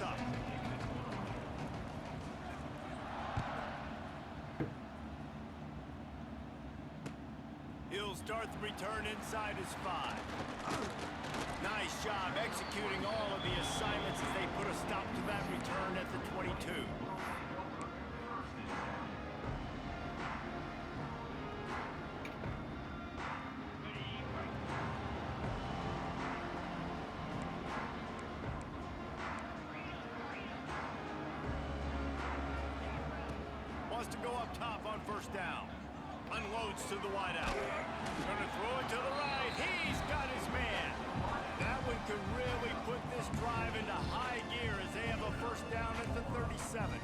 up. He'll start the return inside his 5. Nice job executing all of the assignments as they put a stop to that return at the 22. Wants to go up top on first down. Unloads to the wideout. Gonna throw it to the right. He's got his man. That one could really put this drive into high gear as they have a first down at the 37.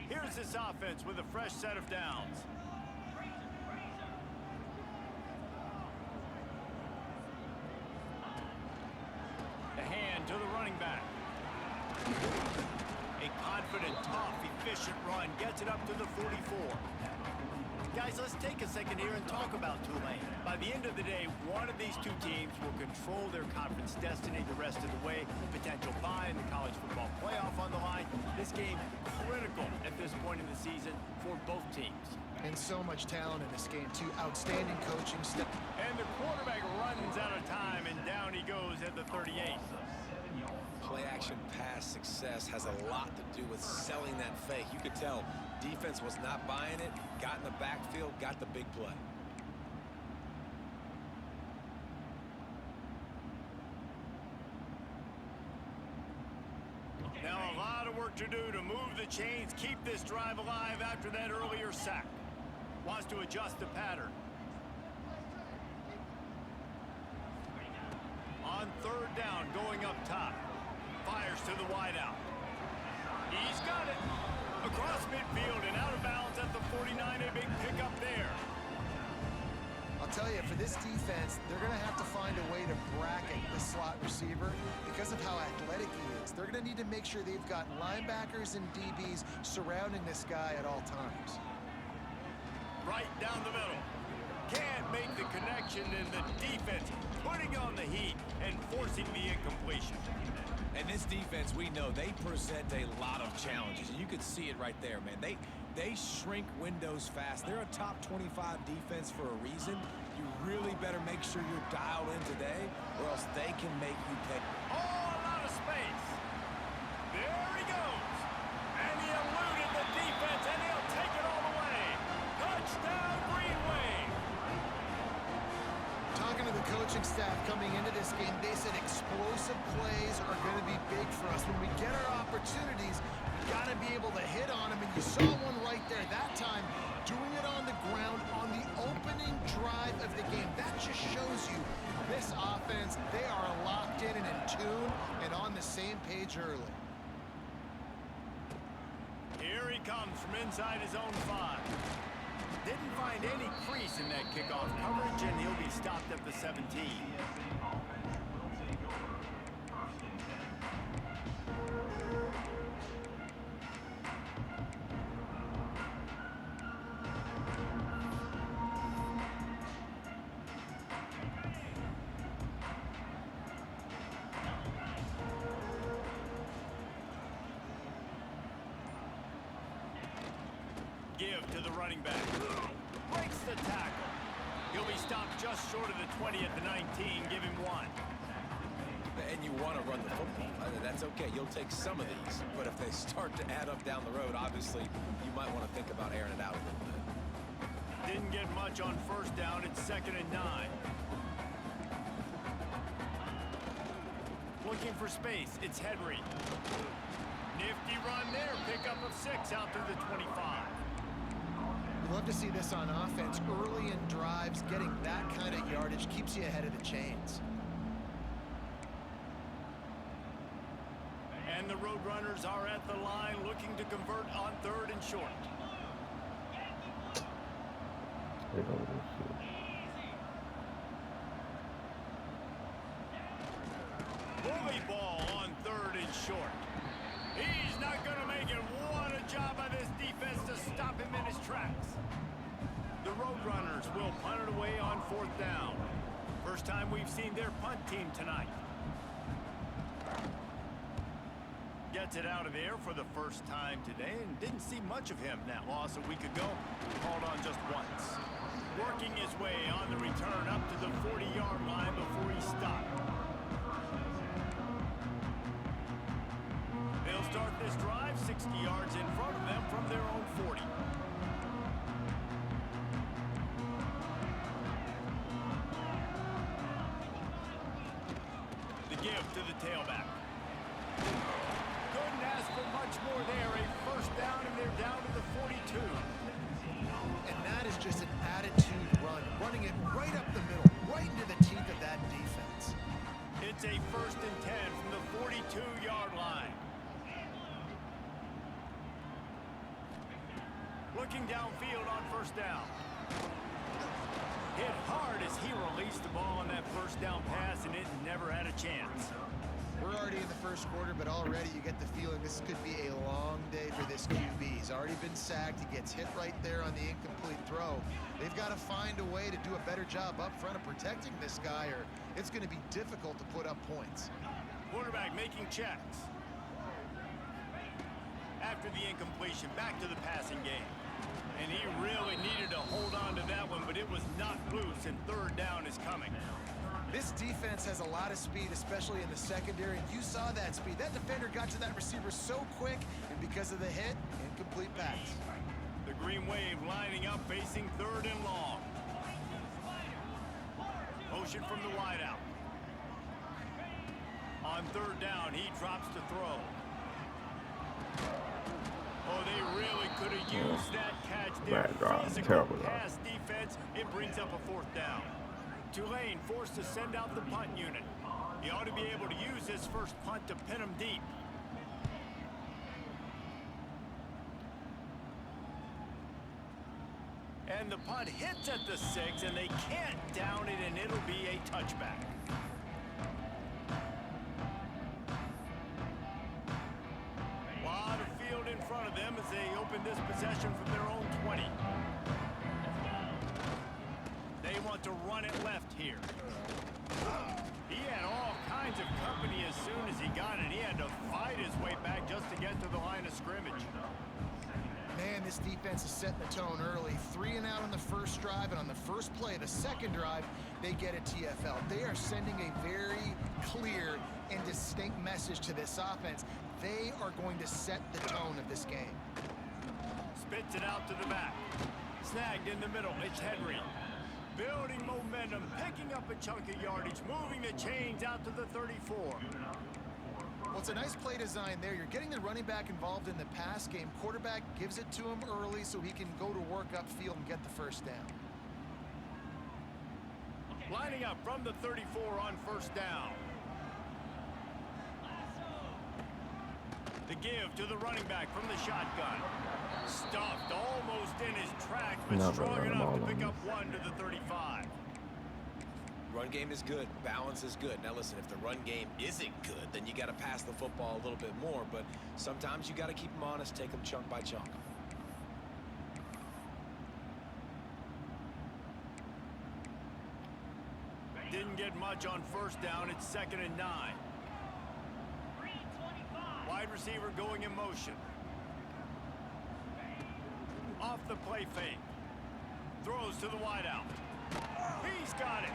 Here's this offense with a fresh set of downs. The hand to the running back. A confident, tough, efficient run gets it up to the 44. Guys, let's take a second here and talk about Tulane. By the end of the day, one of these two teams will control their conference destiny the rest of the way. Potential bye in the college football playoff on the line. This game critical at this point in the season for both teams. And so much talent in this game, too. Outstanding coaching step. And the quarterback runs out of time, and down he goes at the 38. Play-action pass success has a lot to do with selling that fake. You could tell defense was not buying it, got in the backfield, got the big play. Now a lot of work to do to move the chains, keep this drive alive after that earlier sack. Wants to adjust the pattern. On third down, going up top. Fires to the wideout. He's got it. Across midfield and out of bounds at the 49. A big pickup there. I'll tell you, for this defense, they're going to have to find a way to bracket the slot receiver because of how athletic he is. They're going to need to make sure they've got linebackers and DBs surrounding this guy at all times. Right down the middle. Can't make the connection, and the defense putting on the heat and forcing the incompletion. And this defense, we know, they present a lot of challenges. And you could see it right there, man. They shrink windows fast. They're a top 25 defense for a reason. You really better make sure you're dialed in today, or else they can make you pay. Oh, a lot of space. There he goes. And he eluded the defense, and he'll take it all the way. Touchdown, Green Wave. Talking to the coaching staff coming into this game, they said explosive plays are going to be big for us. When we get our opportunities, we got to be able to hit on them. And you saw one right there that time, doing it on the ground on the opening drive of the game. That just shows you this offense, they are locked in and in tune and on the same page early. Here he comes from inside his own 5. Didn't find any crease in that kickoff coverage, and he'll be stopped at the 17. Give to the running back. Breaks the tackle. He'll be stopped just short of the 20 at the 19. Give him 1. And you want to run the football. That's okay. You'll take some of these. But if they start to add up down the road, obviously, you might want to think about airing it out a little bit. Didn't get much on first down. It's 2nd and 9. Looking for space. It's Henry. Nifty run there. Pickup of 6 out to the 25. Love to see this on offense. Early in drives, getting that kind of yardage keeps you ahead of the chains. And the Roadrunners are at the line looking to convert on 3rd and short. Bully ball on 3rd and short. He's not going to make it. What a job by this defense to stop him in his tracks. The Roadrunners will punt it away on 4th down. First time we've seen their punt team tonight. Gets it out of the air for the first time today and didn't see much of him that loss a week ago. Called on just once. Working his way on the return up to the 40-yard line before he stopped. They'll start this drive 60 yards in front of them from their own 40. The give to the tailback. Couldn't ask for much more there. A first down, and they're down to the 42. And that is just an attitude run, running it right up the middle, right into the teeth of that defense. It's a 1st and 10 from the 42-yard line. Looking downfield on first down. Hit hard as he released the ball on that first down pass, and it never had a chance. We're already in the first quarter, but already you get the feeling this could be a long day for this QB. He's already been sacked. He gets hit right there on the incomplete throw. They've got to find a way to do a better job up front of protecting this guy, or it's going to be difficult to put up points. Quarterback making checks. After the incompletion, back to the passing game. And he really needed to hold on to that one, but it was not loose, and third down is coming. This defense has a lot of speed, especially in the secondary, and you saw that speed. That defender got to that receiver so quick, and because of the hit, incomplete pass. The Green Wave lining up, facing 3rd and long. Motion from the wideout. On 3rd down, he drops to throw. Oh, they really could have used that catch there. Physical pass defense. It brings up a 4th down. Tulane forced to send out the punt unit. He ought to be able to use his first punt to pin him deep. And the punt hits at the 6, and they can't down it, and it'll be a touchback. Lot of field in front of them as they open this possession from their own 20. They want to run it left here. He had all kinds of company as soon as he got it. He had to fight his way back just to get to the line of scrimmage. Man, this defense is setting the tone early. 3 and out on the first drive, and on the first play of the second drive, they get a TFL. They are sending a very clear and distinct message to this offense. They are going to set the tone of this game. Spits it out to the back. Snagged in the middle. It's Henry. Building momentum, picking up a chunk of yardage, moving the chains out to the 34. Well, it's a nice play design there. You're getting the running back involved in the pass game. Quarterback gives it to him early so he can go to work upfield and get the first down. Lining up from the 34 on first down. The give to the running back from the shotgun. Stuffed almost in his tracks, but strong enough to pick up 1 to the 35. Run game is good. Balance is good. Now listen, if the run game isn't good, then you got to pass the football a little bit more. But sometimes you got to keep them honest, take them chunk by chunk. Didn't get much on first down. It's 2nd and 9. Wide receiver going in motion. Off the play fake. Throws to the wideout. He's got it.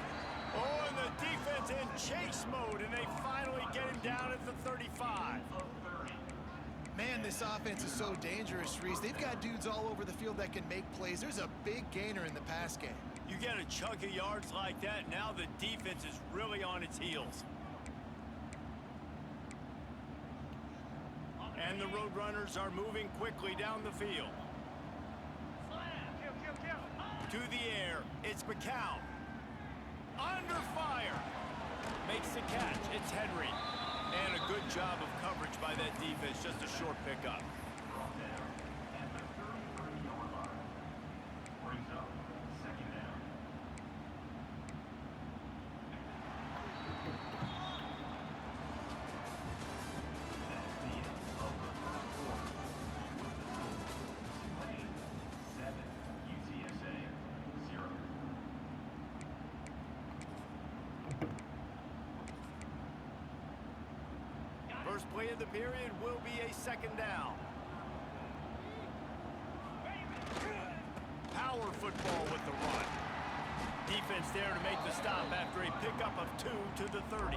Oh, and the defense in chase mode, and they finally get him down at the 35. Man, this offense is so dangerous, Reese. They've got dudes all over the field that can make plays. There's a big gainer in the pass game. You get a chunk of yards like that, now the defense is really on its heels. And the Roadrunners are moving quickly down the field. To the air, it's McCown. Under fire. Makes the catch. It's Henry. And a good job of coverage by that defense. Just a short pickup. First play of the period will be a second down. Power football with the run. Defense there to make the stop after a pickup of 2 to the 30.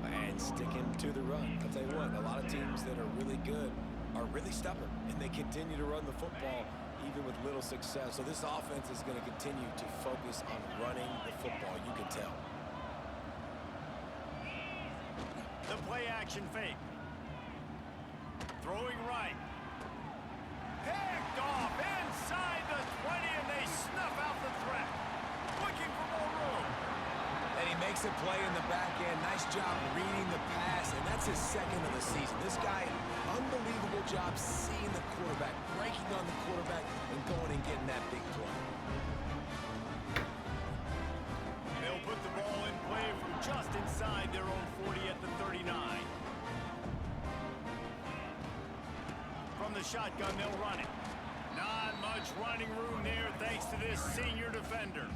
And sticking to the run. I'll tell you what, a lot of teams that are really good are really stubborn, and they continue to run the football even with little success. So this offense is going to continue to focus on running the football, you can tell. The play action fake. Throwing right. Picked off inside the 20, and they snuff out the threat. Looking for more room. And he makes a play in the back end. Nice job reading the pass, and that's his second of the season. This guy, unbelievable job seeing the quarterback, breaking on the quarterback, and going and getting that big play. They'll put the ball in play from just inside their own 40 at the 39. From the shotgun, they'll run it. Not much running room there thanks to this senior defender.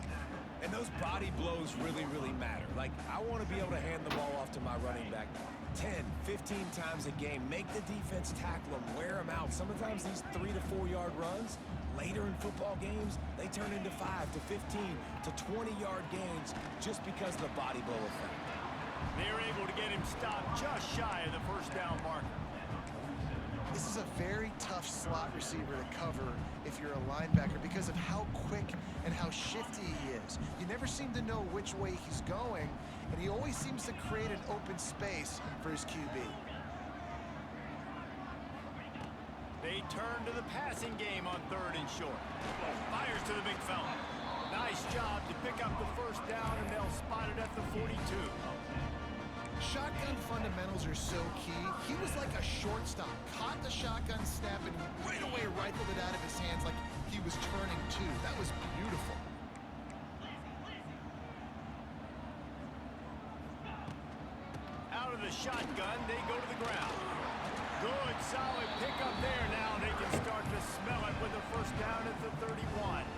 And those body blows really matter. Like, I want to be able to hand the ball off to my running back 10, 15 times a game. Make the defense tackle them, wear them out. Sometimes these 3 to 4 yard runs, later in football games, they turn into 5 to 15 to 20 yard gains just because of the body blow effect. They're able to get him stopped just shy of the first down marker. This is a very tough slot receiver to cover if you're a linebacker because of how quick and how shifty he is. You never seem to know which way he's going, and he always seems to create an open space for his QB. They turn to the passing game on 3rd and short. Fires to the big fella. Nice job to pick up the first down, and they'll spot it at the 42. Shotgun fundamentals are so key. He was like a shortstop, caught the shotgun snap and right away rifled it out of his hands like he was turning two. That was beautiful. Out of the shotgun, they go to the ground. Good, solid pickup there now. They can start to smell it with a first down at the 31.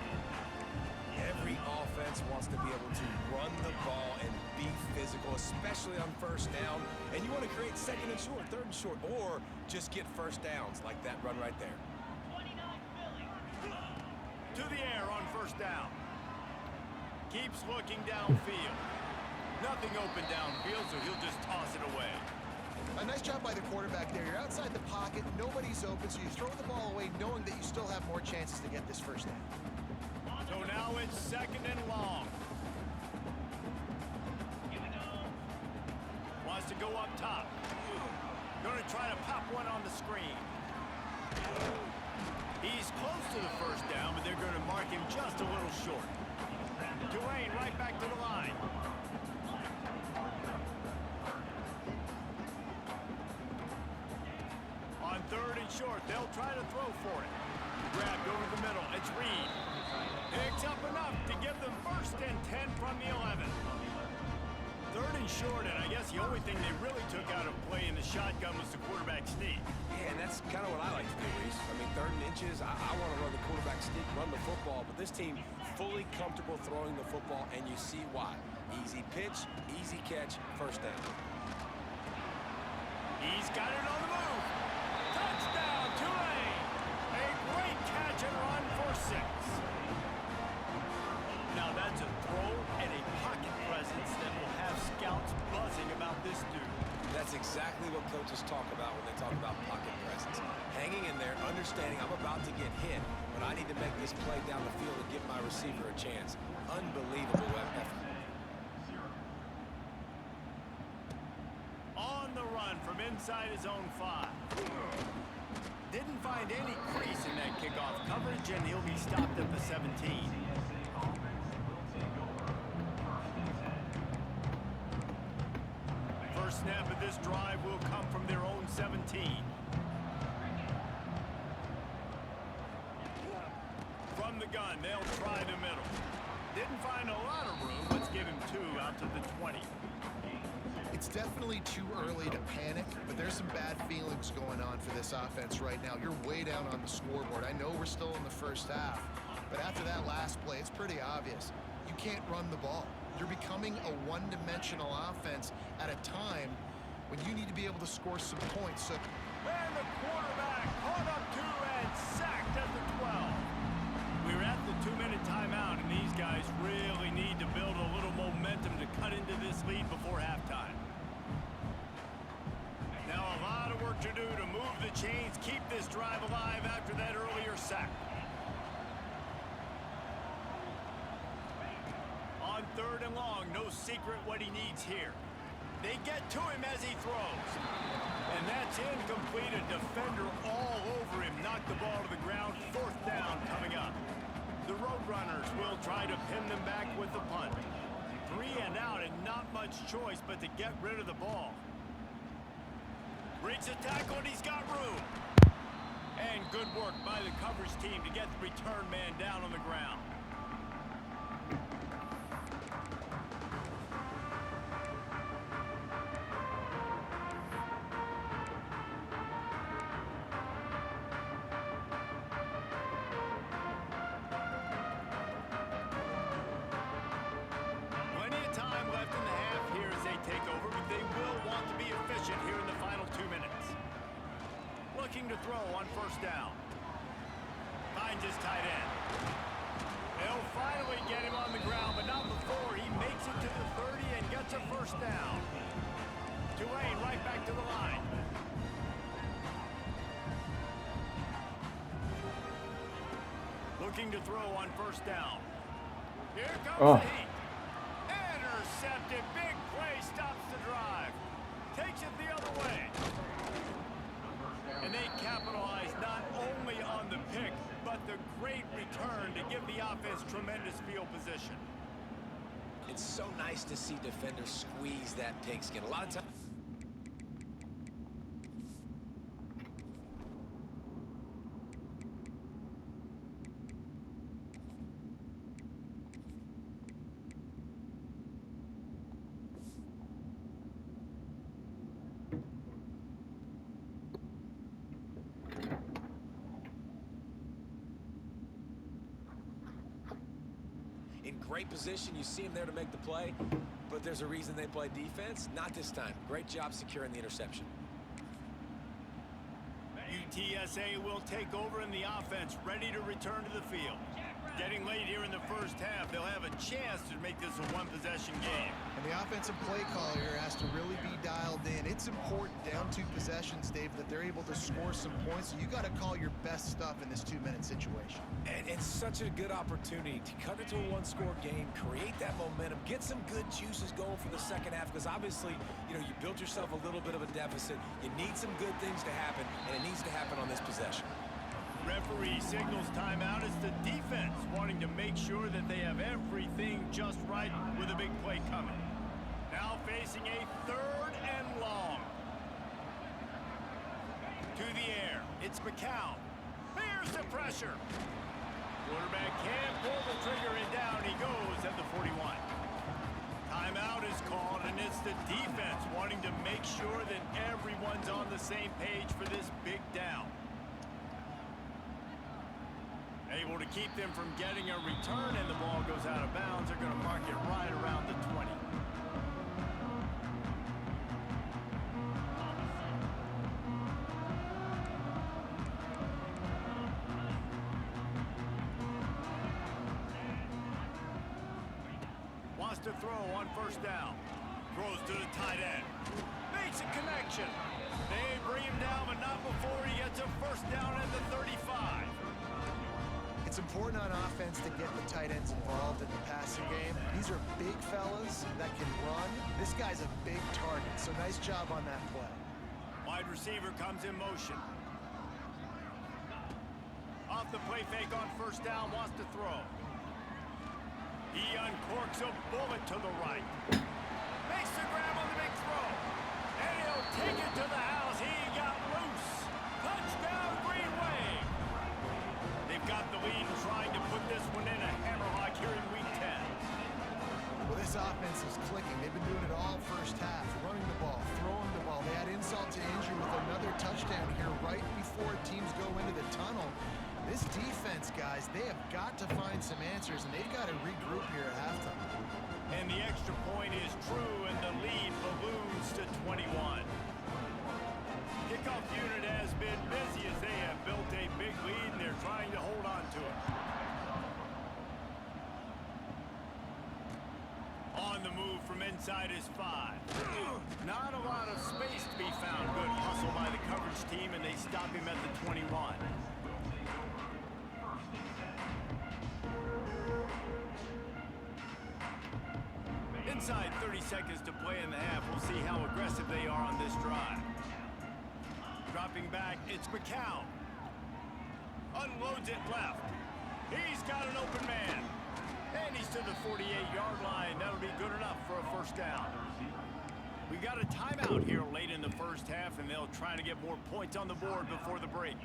Every offense wants to be able to run the ball and be physical, especially on first down. And you want to create 2nd and short, 3rd and short, or just get first downs like that run right there. To the air on first down. Keeps looking downfield. Nothing open downfield, so he'll just toss it away. A nice job by the quarterback there. You're outside the pocket, nobody's open, so you throw the ball away knowing that you still have more chances to get this first down. So now it's 2nd and long. Wants to go up top. Going to try to pop one on the screen. He's close to the first down, but they're going to mark him just a little short. Tulane right back to the line. On 3rd and short, they'll try to throw for it. Grabbed over the middle. It's Reed. Picks up enough to give them 1st and 10 from the 11. 3rd and short, and I guess the only thing they really took out of play in the shotgun was the quarterback sneak. Yeah, and that's kind of what I like to do, Reese. I mean, 3rd and inches, I want to run the quarterback sneak, run the football, but this team fully comfortable throwing the football, and you see why. Easy pitch, easy catch, first down. He's got it on the move. Touchdown, Tulane! A great catch and run for 6. Now that's a throw and a pocket presence that will have scouts buzzing about this dude. That's exactly what coaches talk about when they talk about pocket presence. Hanging in there, understanding I'm about to get hit, but I need to make this play down the field and give my receiver a chance. Unbelievable effort. On the run from inside his own 5. Didn't find any crease in that kickoff coverage, and he'll be stopped at the 17. First snap of this drive will come from their own 17. From the gun, they'll try the middle. Didn't find a lot of room. Let's give him 2 out to the 20. It's definitely too early to panic, but there's some bad feelings going on for this offense right now. You're way down on the scoreboard. I know we're still in the first half, but after that last play, it's pretty obvious. You can't run the ball. You're becoming a one-dimensional offense at a time when you need to be able to score some points. So, and the quarterback caught up to and sacked at the 12. We're at the 2-minute timeout, and these guys really need to build a little momentum to cut into this lead before halftime. Now a lot of work to do to move the chains, keep this drive alive after that earlier sack. On 3rd and long, no secret what he needs here. They get to him as he throws. And that's incomplete. A defender all over him. Knocked the ball to the ground. 4th down coming up. The Roadrunners will try to pin them back with the punt. 3 and out and not much choice but to get rid of the ball. Breaks a tackle and he's got room. And good work by the coverage team to get the return man down on the ground. Looking to throw on 1st down. Finds his tight end. They'll finally get him on the ground, but not before he makes it to the 30 and gets a 1st down. Tulane right back to the line. Looking to throw on 1st down. Here comes the heat. Intercepted. Big play stops the drive. Takes it the other way. And they capitalize not only on the pick, but the great return to give the offense tremendous field position. It's so nice to see defenders squeeze that pigskin. A lot of times. Great position, you see him there to make the play, but there's a reason they play defense. Not this time. Great job securing the interception. UTSA will take over in the offense, ready to return to the field. Getting late here in the 1st half, they'll have a chance to make this a 1-possession game. And the offensive play caller here has to really be dialed in. It's important down 2 possessions, Dave, that they're able to score some points. So you got to call your best stuff in this 2-minute situation. And it's such a good opportunity to cut into a 1-score game, create that momentum, get some good juices going for the 2nd half, because obviously, you built yourself a little bit of a deficit. You need some good things to happen, and it needs to happen on this possession. Referee signals timeout as the defense wanting to make sure that they have everything just right with a big play coming. Now facing a 3rd and long. To the air, it's McCown. Here's the pressure. Quarterback can't pull the trigger and down he goes at the 41. Timeout is called, and it's the defense wanting to make sure that everyone's on the same page for this big down. Able to keep them from getting a return, and the ball goes out of bounds. They're going to mark it right around the 20. Wants to throw on 1st down. Throws to the tight end. Makes a connection. They bring him down, but not before he gets a 1st down at the 35. It's important on offense to get the tight ends involved in the passing game. These are big fellas that can run. This guy's a big target, so nice job on that play. Wide receiver comes in motion. Off the play fake on 1st down, wants to throw. He uncorks a bullet to the right. Makes the grab on the big throw. And he'll take it to the house. He got loose. Touchdown, Green Wave. They've got the lead and trying to put this one in a hammerlock here in Week 10. Well, this offense is clicking. They've been doing it all 1st half. Running the ball, throwing the ball. They had insult to injury with another touchdown here right before teams go into the tunnel. This defense, guys, they have got to find some answers, and they've got to regroup here at halftime. And the extra point is true, and the lead balloons to 21. inside his 5. Not a lot of space to be found. Good hustle by the coverage team, and they stop him at the 21. Inside 30 seconds to play in the half. We'll see how aggressive they are on this drive. Dropping back, it's McCown. Unloads it left. He's got an open man. And he's to the 48-yard line. That'll be good enough for a first down. We got a timeout here late in the first half, and they'll try to get more points on the board before the break.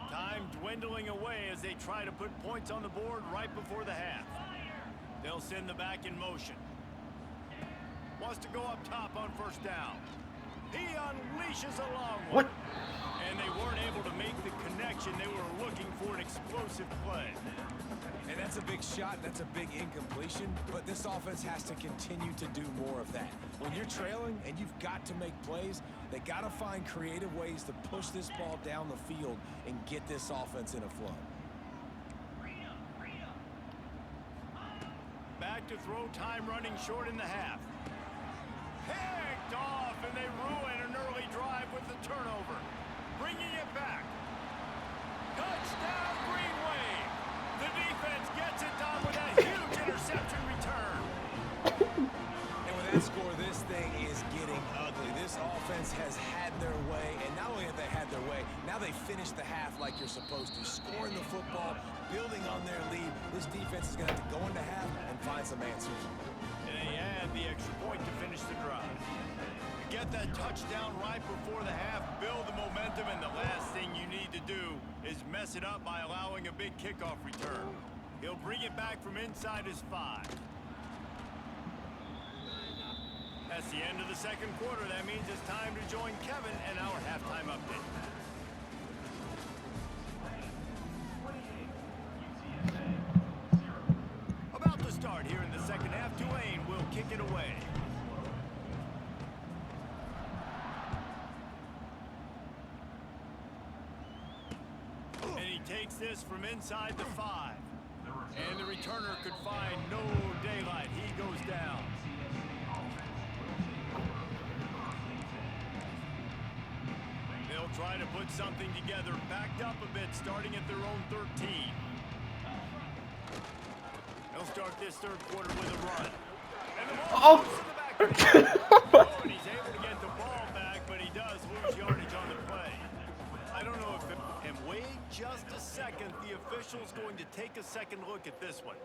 Time dwindling away as they try to put points on the board right before the half. They'll send the back in motion. Wants to go up top on first down. He unleashes a long one. What? And they weren't able to make the connection. They were looking for an explosive play. And that's a big shot, that's a big incompletion, but this offense has to continue to do more of that. When you're trailing and you've got to make plays, they got to find creative ways to push this ball down the field and get this offense in a flow. Back to throw, time running short in the half. Picked off, and they ruin an early drive with the turnover. Bringing it back. Touchdown, Green Wave. The defense gets it done with a huge interception return. And with that score, this thing is getting ugly. This offense has had their way, and not only have they had their way, now they finish the half like you're supposed to, scoring the football, building on their lead. This defense is going to have to go into half and find some answers. And they add the extra point to finish the drive. You get that touchdown right before the half, build the momentum, and the last thing you need to do is mess it up by allowing a big kickoff return. He'll bring it back from inside his 5. That's the end of the second quarter. That means it's time to join Kevin and our halftime update. About to start here in the second half. Tulane will kick it away. And he takes this from inside the 5. And the returner could find no daylight. He goes down. They'll try to put something together, backed up a bit, starting at their own 13. They'll start this third quarter with a run. And the ball goes in the back. And he's able to get the ball back, but he does lose yardage on the play. I don't know if it... And wait just a second. The official's going to take a second look at this one.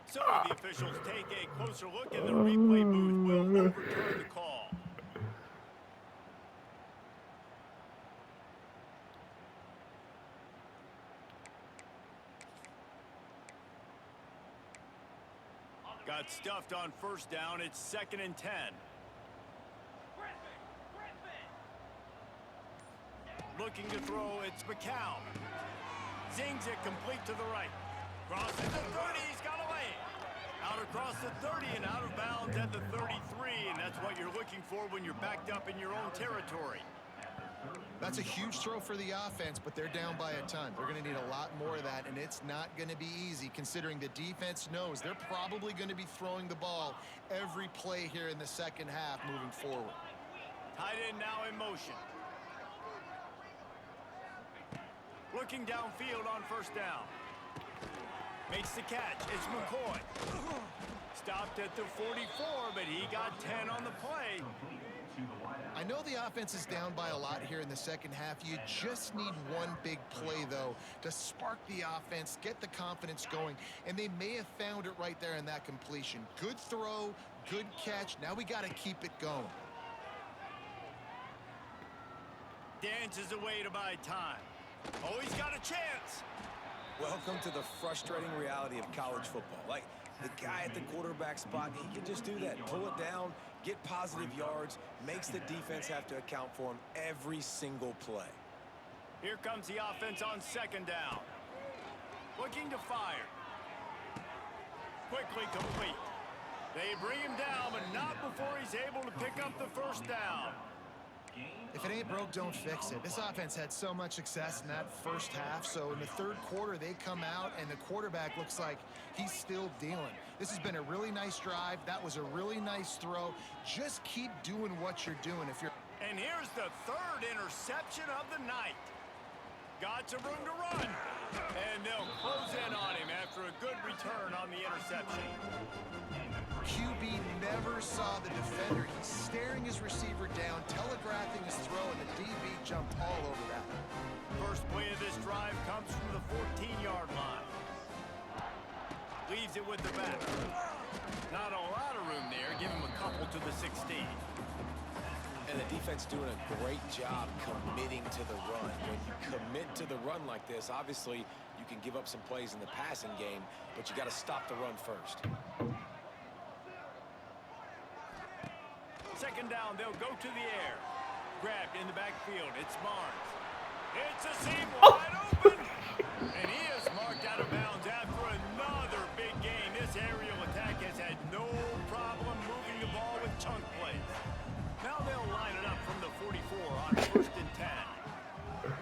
So the officials take a closer look, and the replay booth will overturn the call. Got stuffed on first down. It's 2nd and 10. Looking to throw, it's McCown. Zings it complete to the right. Crosses the 30, he's got away. Out across the 30 and out of bounds at the 33, and that's what you're looking for when you're backed up in your own territory. That's a huge throw for the offense, but they're down by a ton. They're going to need a lot more of that, and it's not going to be easy considering the defense knows they're probably going to be throwing the ball every play here in the second half moving forward. Tight end now in motion. Looking downfield on first down. Makes the catch. It's McCoy. Stopped at the 44, but he got 10 on the play. I know the offense is down by a lot here in the second half. You just need one big play, though, to spark the offense, get the confidence going, and they may have found it right there in that completion. Good throw, good catch. Now we got to keep it going. Dances away to buy time. Oh, he's got a chance. Welcome to the frustrating reality of college football. Like, the guy at the quarterback spot, he can just do that. Pull it down, get positive yards, makes the defense have to account for him every single play. Here comes the offense on second down. Looking to fire. Quickly complete. They bring him down, but not before he's able to pick up the first down. If it ain't broke, don't fix it. This offense had so much success in that first half, so in the third quarter, they come out, and the quarterback looks like he's still dealing. This has been a really nice drive. That was a really nice throw. Just keep doing what you're doing. And here's the third interception of the night. Got some room to run. And they'll close in on him after a good return on the interception. QB never saw the defender. He's staring his receiver down, telegraphing his throw, and the DB jumped all over that. First play of this drive comes from the 14-yard line. Leaves it with the back. Not a lot of room there. Give him a couple to the 16. And the defense doing a great job committing to the run. When you commit to the run like this, obviously you can give up some plays in the passing game, but you got to stop the run first. Second down, they'll go to the air. Grabbed in the backfield. It's Barnes. It's a seam wide open. And he is marked out of bounds after another big gain. This aerial attack has had no problem moving the ball with chunk plays. Now they'll line it up from the 44 on 1st and 10.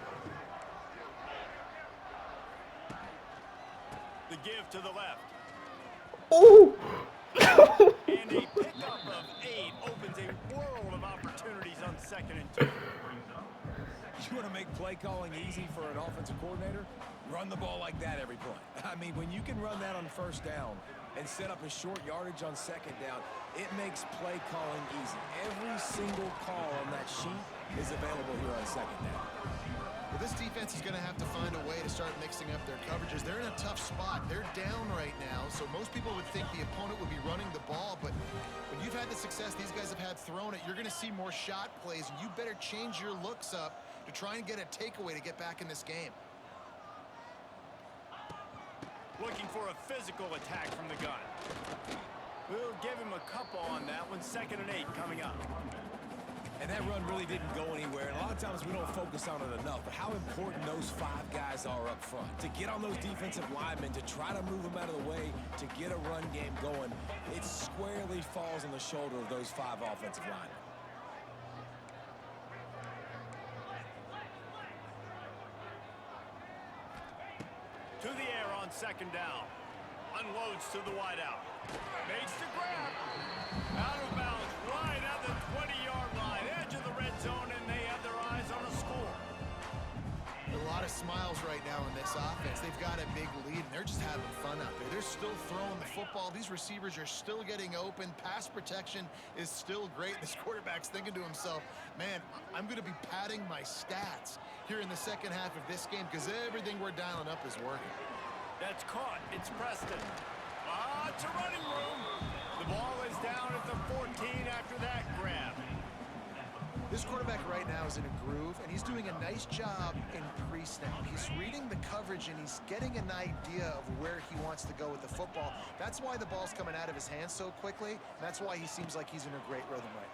The give to the left. Oh! And a pickup of 8 opens a world of opportunities on 2nd and 2. You want to make play calling easy for an offensive coordinator? Run the ball like that every play. I mean, when you can run that on first down and set up a short yardage on second down, it makes play calling easy. Every single call on that sheet is available here on second down. Well, this defense is going to have to find a way to start mixing up their coverages. They're in a tough spot. They're down right now, so most people would think the opponent would be running the ball, but when you've had the success these guys have had throwing it, you're going to see more shot plays, and you better change your looks up to try and get a takeaway to get back in this game. Looking for a physical attack from the gun. We'll give him a couple on that one. 2nd and 8 coming up. And that run really didn't go anywhere. And a lot of times we don't focus on it enough, but how important those 5 guys are up front. To get on those defensive linemen, to try to move them out of the way, to get a run game going, it squarely falls on the shoulder of those 5 offensive linemen. To the air on 2nd down. Unloads to the wideout. Makes the grab. Out of bounds, right at the 20-yard line. Edge of the red zone, and they have their eyes on a score. A lot of smiles right now in this offense. They've got a big lead, and they're just having fun out there. They're still throwing the football. These receivers are still getting open. Pass protection is still great. This quarterback's thinking to himself, man, I'm going to be padding my stats here in the second half of this game because everything we're dialing up is working. That's caught. It's Preston. It's a running room. The ball is down at the 14 after that grab. This quarterback right now is in a groove, and he's doing a nice job in pre-snap. He's reading the coverage, and he's getting an idea of where he wants to go with the football. That's why the ball's coming out of his hands so quickly, and that's why he seems like he's in a great rhythm right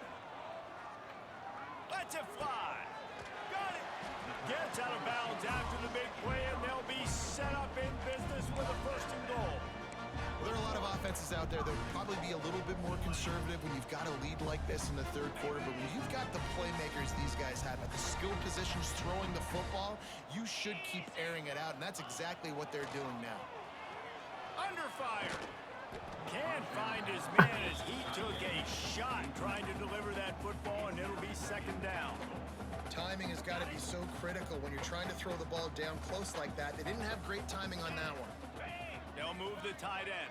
now. Let's it fly. Got it. Gets out of bounds after the big play, and they'll be set up in business with a 1st and goal. Well, there are a lot of offenses out there that would probably be a little bit more conservative when you've got a lead like this in the third quarter, but when you've got the playmakers these guys have at the skill positions throwing the football, you should keep airing it out, and that's exactly what they're doing now. Under fire. Can't find his man as he took a shot trying to deliver that football, and it'll be 2nd down. Timing has got to be so critical when you're trying to throw the ball down close like that. They didn't have great timing on that one. They'll move the tight end.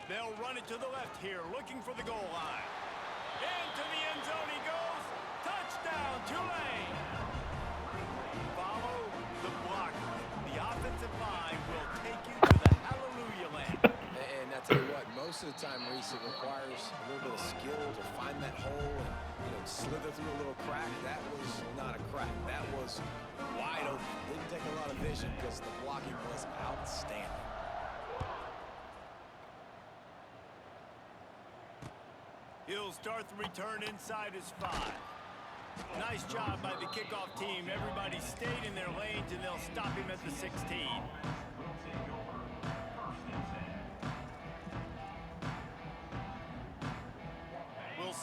They'll run it to the left here, looking for the goal line. Into the end zone he goes. Touchdown, Tulane. Follow the block. The offensive line will take you to the hallelujah land. And I tell you what, most of the time, Reese, it requires a little bit of skill to find that hole and slither through a little crack. That was not a crack. That was wide open. Didn't take a lot of vision because the blocking was outstanding. He'll start the return inside his 5. Nice job by the kickoff team. Everybody stayed in their lanes, and they'll stop him at the 16.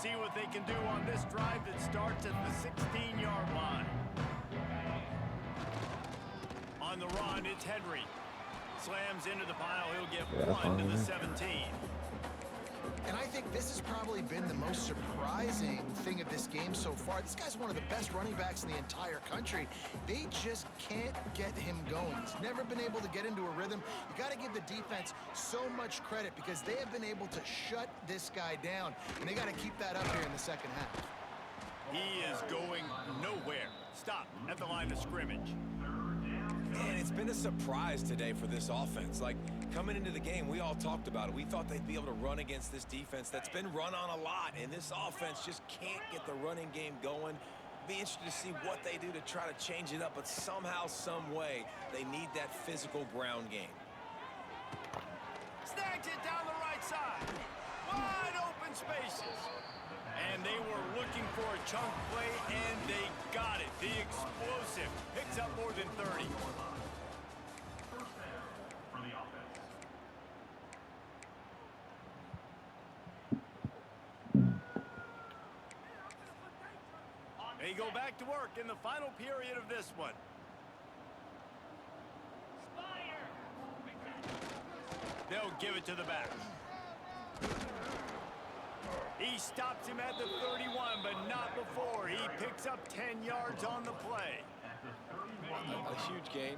see what they can do on this drive that starts at the 16-yard line. On the run, it's Henry. Slams into the pile. He'll get one to the 17. And I think this has probably been the most surprising thing of this game so far. This guy's one of the best running backs in the entire country. They just can't get him going. He's never been able to get into a rhythm. You got to give the defense so much credit because they have been able to shut this guy down, and they got to keep that up here in the second half. He is going nowhere. Stop at the line of scrimmage. Man, it's been a surprise today for this offense. Like, coming into the game, we all talked about it. We thought they'd be able to run against this defense that's been run on a lot, and this offense just can't get the running game going. Be interested to see what they do to try to change it up, but somehow, some way, they need that physical ground game. Snags it down the right side. Wide open spaces. And they were looking for a chunk play, and they got it. The explosive picks up more than 30. They go back to work in the final period of this one. They'll give it to the back. He stops him at the 31, but not before. He picks up 10 yards on the play. A huge gain.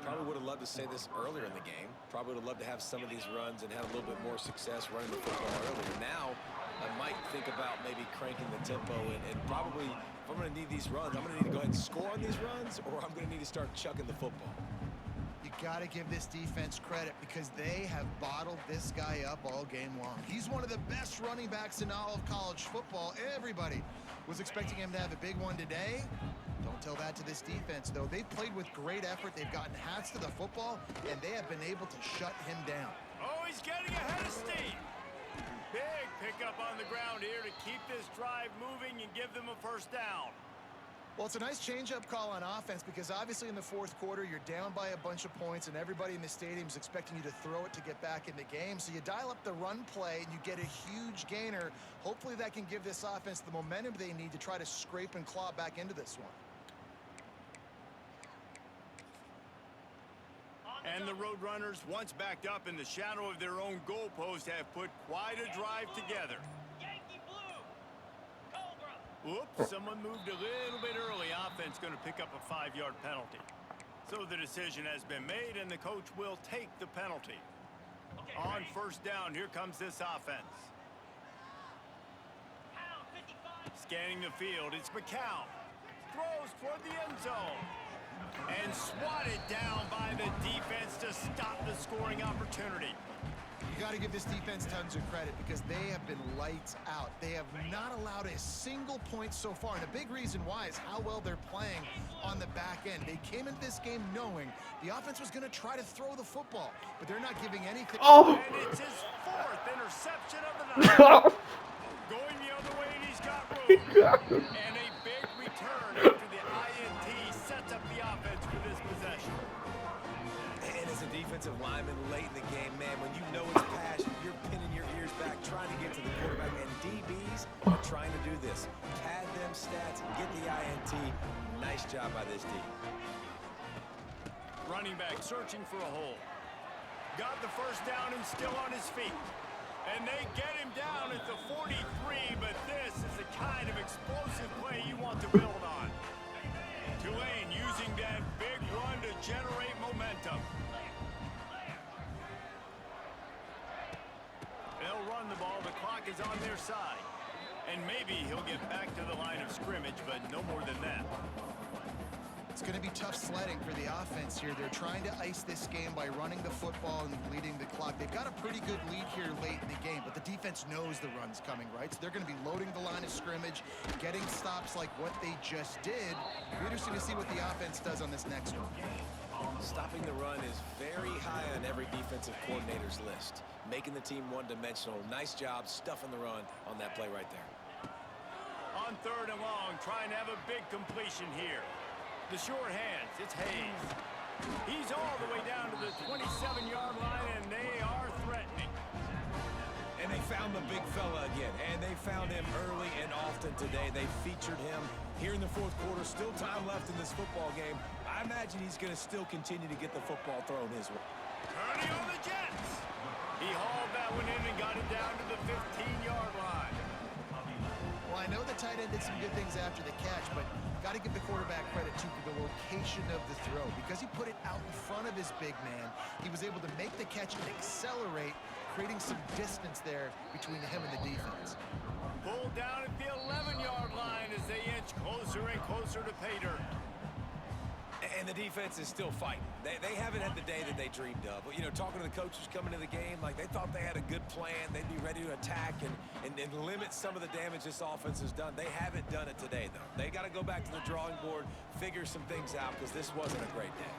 Probably would have loved to say this earlier in the game. Probably would have loved to have some of these runs and have a little bit more success running the football earlier. Now, I might think about maybe cranking the tempo and probably, if I'm going to need these runs, I'm going to need to go ahead and score on these runs, or I'm going to need to start chucking the football. You got to give this defense credit because they have bottled this guy up all game long. He's one of the best running backs in all of college football. Everybody was expecting him to have a big one today. Don't tell that to this defense, though. They've played with great effort. They've gotten hats to the football, and they have been able to shut him down. Oh, he's getting ahead of steam. Big pickup on the ground here to keep this drive moving and give them a first down. Well, it's a nice change-up call on offense because obviously in the fourth quarter, you're down by a bunch of points and everybody in the stadium is expecting you to throw it to get back in the game. So you dial up the run play and you get a huge gainer. Hopefully that can give this offense the momentum they need to try to scrape and claw back into this one. And the Roadrunners, once backed up in the shadow of their own goalpost, have put quite a drive together. Whoops, someone moved a little bit early. Offense going to pick up a 5-yard penalty. So the decision has been made, and the coach will take the penalty. On first down, here comes this offense. Scanning the field, it's McCown. Throws toward the end zone. And swatted down by the defense to stop the scoring opportunity. You got to give this defense tons of credit because they have been lights out. They have not allowed a single point so far, and a big reason why is how well they're playing on the back end. They came into this game knowing the offense was going to try to throw the football, but they're not giving anything. Oh! And it's his 4th interception of the night. Going the other way, and he's got room. And a big return after the INT sets up the offense for this possession. And as a defensive lineman late in the game, man, when you know it's passion, you're pinning your ears back, trying to get to the quarterback, and DBs are trying to do this. Pad them stats and get the INT. Nice job by this D. Running back searching for a hole. Got the first down and still on his feet. And they get him down at the 43, but this is the kind of explosive play you want to build on. Tulane using that big run to generate momentum. They'll run the ball. The clock is on their side. And maybe he'll get back to the line of scrimmage, but no more than that. It's going to be tough sledding for the offense here. They're trying to ice this game by running the football and bleeding the clock. They've got a pretty good lead here late in the game, but the defense knows the run's coming, right? So they're going to be loading the line of scrimmage, getting stops like what they just did. It'll be interesting to see what the offense does on this next one. Stopping the run is very high on every defensive coordinator's list. Making the team one-dimensional. Nice job stuffing the run on that play right there. On 3rd and long, trying to have a big completion here. The short hands, it's Hayes. He's all the way down to the 27-yard line, and they are threatening. And they found the big fella again, and they found him early and often today. They featured him here in the fourth quarter. Still time left in this football game. I imagine he's going to still continue to get the football thrown his way. Turning on the Jets. He hauled that one in and got it down to the 15-yard line. Well, I know the tight end did some good things after the catch, but got to give the quarterback credit, too, for the location of the throw. Because he put it out in front of his big man, he was able to make the catch and accelerate, creating some distance there between him and the defense. Pulled down at the 11-yard line as they inch closer and closer to pay dirt. And the defense is still fighting. They haven't had the day that they dreamed of. You know, talking to the coaches coming into the game, like they thought they had a good plan. They'd be ready to attack and limit some of the damage this offense has done. They haven't done it today, though. They got to go back to the drawing board, figure some things out, because this wasn't a great day.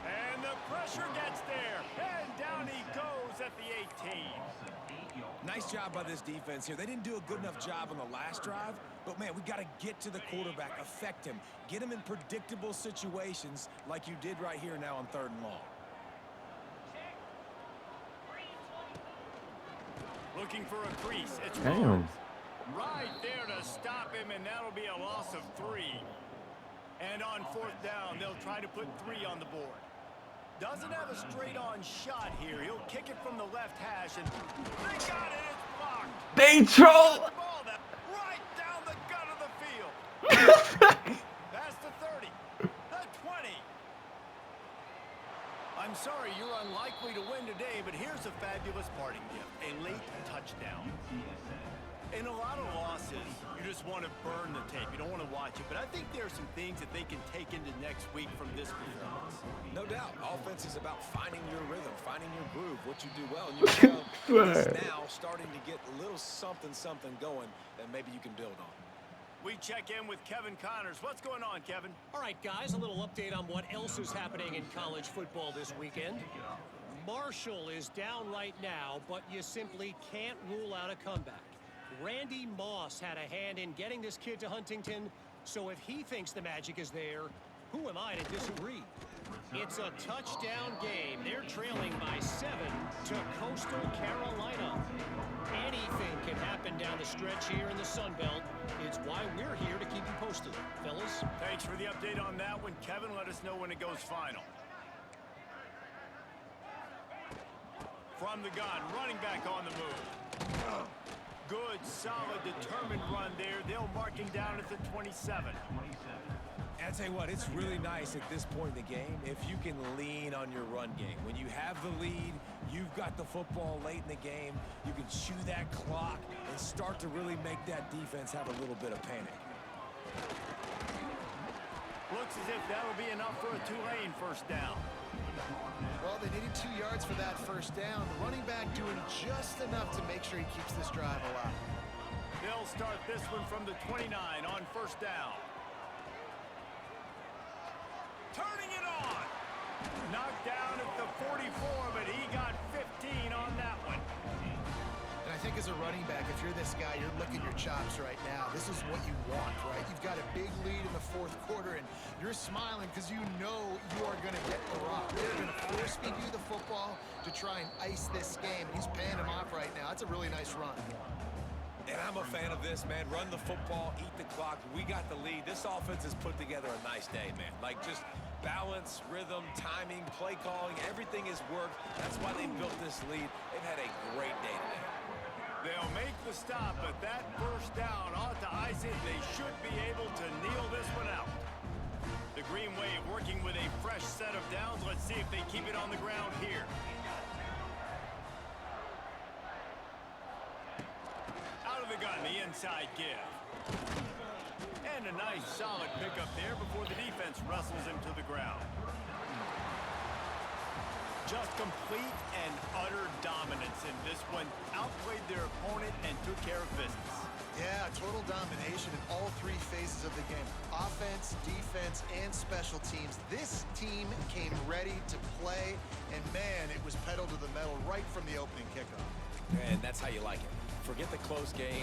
And the pressure gets there. And down he goes at the 18. Nice job by this defense here. They didn't do a good enough job on the last drive, but, man, we got to get to the quarterback, affect him, get him in predictable situations like you did right here now on 3rd and long. Looking for a crease. It's Damn. right there to stop him, and that'll be a loss of 3. And on 4th down, they'll try to put 3 on the board. Doesn't have a straight-on shot here. He'll kick it from the left hash, and they got it. It's blocked. They troll. The ball right down the gut of the field. That's the 30, the 20. I'm sorry, you're unlikely to win today, but here's a fabulous parting gift: a late touchdown. In a lot of losses, you just want to burn the tape. You don't want to watch it. But I think there are some things that they can take into next week from this performance. No doubt. Offense is about finding your rhythm, finding your groove, what you do well. And you're now starting to get a little something going that maybe you can build on. We check in with Kevin Connors. What's going on, Kevin? All right, guys, a little update on what else is happening in college football this weekend. Marshall is down right now, but you simply can't rule out a comeback. Randy Moss had a hand in getting this kid to Huntington, so if he thinks the magic is there, who am I to disagree? It's a touchdown game. They're trailing by 7 to Coastal Carolina. Anything can happen down the stretch here in the Sun Belt. It's why we're here to keep you posted, fellas. Thanks for the update on that one, Kevin. Let us know when it goes final. From the gun, running back on the move. Good, solid, determined run there. They'll mark him down at the 27. And I tell you what, it's really nice at this point in the game if you can lean on your run game. When you have the lead, you've got the football late in the game, you can chew that clock and start to really make that defense have a little bit of panic. Looks as if that'll be enough for a Tulane first down. Well, they needed 2 yards for that first down. The running back doing just enough to make sure he keeps this drive alive. They'll start this one from the 29 on first down. Turning it on. Knocked down at the 44, but he got 15 on that one. And I think as a running back, if you're this guy, you're licking your chops right now. This is what you want, right? You've got a big lead in the 4th quarter, and you're smiling because you know you are going to get the rock. They're going to force feed you the football to try and ice this game. He's paying him off right now. That's a really nice run. And I'm a fan of this, man. Run the football, eat the clock. We got the lead. This offense has put together a nice day, man. Like, just balance, rhythm, timing, play calling, everything has worked. That's why they built this lead. They've had a great day today. They'll make the stop, but that first down ought to ice it. They should be able to kneel this one out. The Green Wave working with a fresh set of downs. Let's see if they keep it on the ground here. Out of the gun, the inside give. And a nice solid pickup there before the defense wrestles him to the ground. Just complete and utter dominance in this one. Outplayed their opponent and took care of business. Yeah, total domination in all 3 phases of the game. Offense, defense, and special teams. This team came ready to play, and man, it was pedal to the metal right from the opening kickoff. And that's how you like it. Forget the close game.